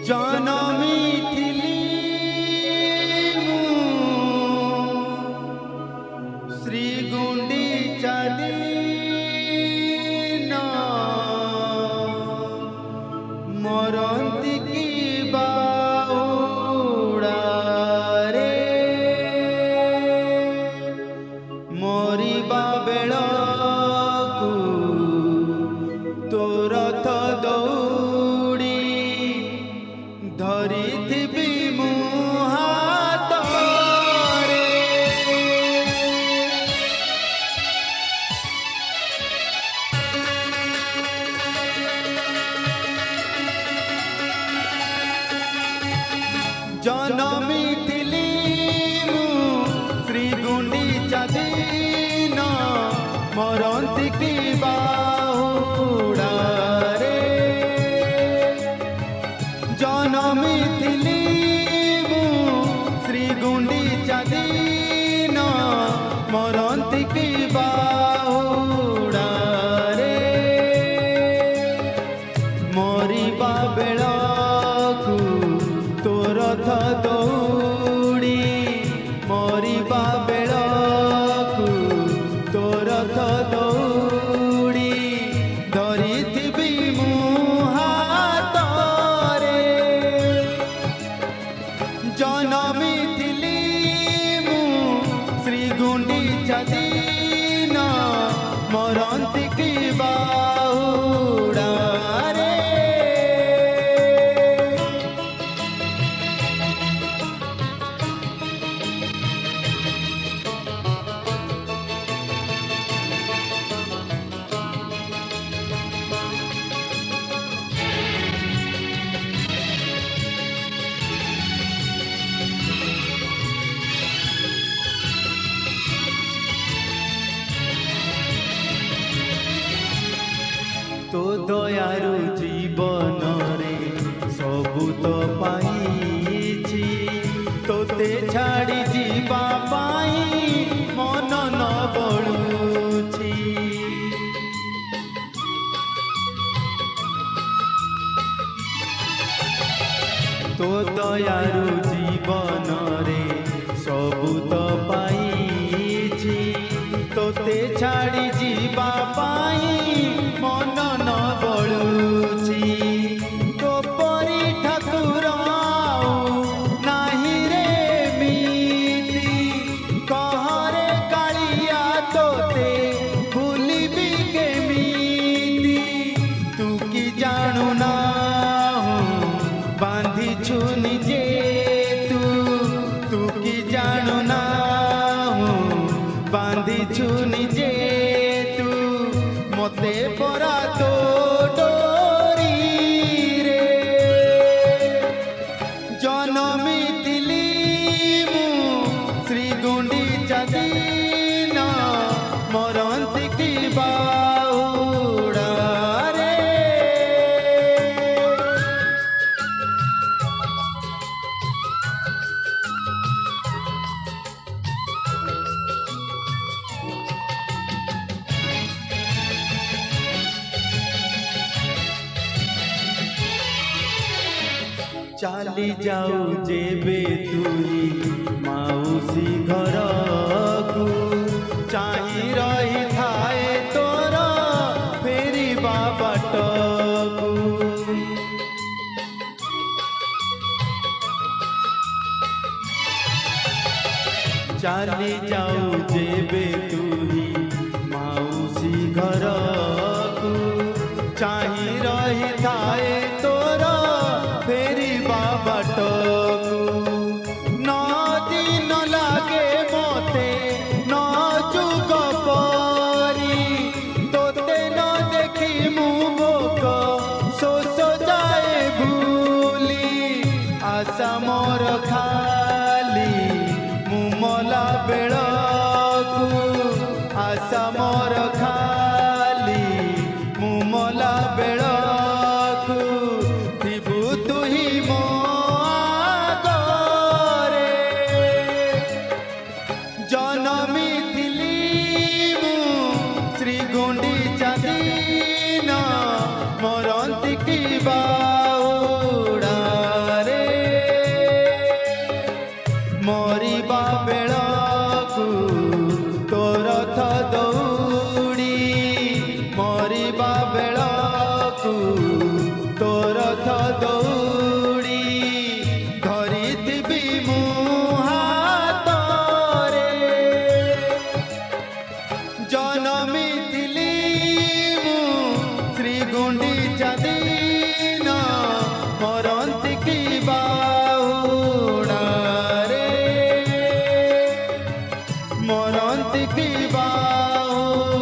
जनमी थिली श्री गुंडीचा दीन मरंती की बाहुड़ा रे मरिबा बेलकु तो रथ दौड़ी धरिथिबी मु हातरे जनमी थिली मु श्री गुंडीचा दीन मरंती की बाहुड़ा रे जनमी थिली मु श्री गुंडीचा दीन मरंती की बाहुड़ा रे मरिबा बेलकु तो रथ दौड़ी मरिबा बेलकु तो रथ दौड़ी धरिथिबी मु हातरे जनमी थिली मु श्री गुंडीचा दीन मरंती की बाहुड़ा रे तो दयारु जीवन रे सबु तो पाइछि तोते छाड़ी जीवा पाई मन न बळुछि तो दयारु जीवन रे सबु तो पाइछि तोते छाड़ी जीवा पाई मन न बळुछि तो परी ठाकुर नाही रे मीति कहरे कालिया तोते भूलिबी केमिति तू की जानू ना बांधिछु निजे तू की जानू ना बांधिछु निजे तू मते परा तो डोरी रे जनमी थिली मु श्री गुंडीचा दीन मरंती की बाहुड़ा रे चाली जाऊ जेबे तुही माउसी घर को चाही रही थाए तोर फेरिबा बाट को चाली जाऊ जेबे तुही माउसी घर को चाही रही थाए तोर फेरिबा बाट न दिन लागे मते न जुग परी तोते न देखी मु भोक शोष जाए भूली आशा मोर खाली मु मला बेलकु आशा मोर खाली मु मला बेलकु मरिबा बेलकु तोर रथ दौड़ी मरिबा बेलकु तोर रथ दौड़ी धरिथिबि मु हातरे जनमिथिली मु श्री गुंडीचा दिन मरंती की बाहुड़ारे मरंती की बाहुड़ारे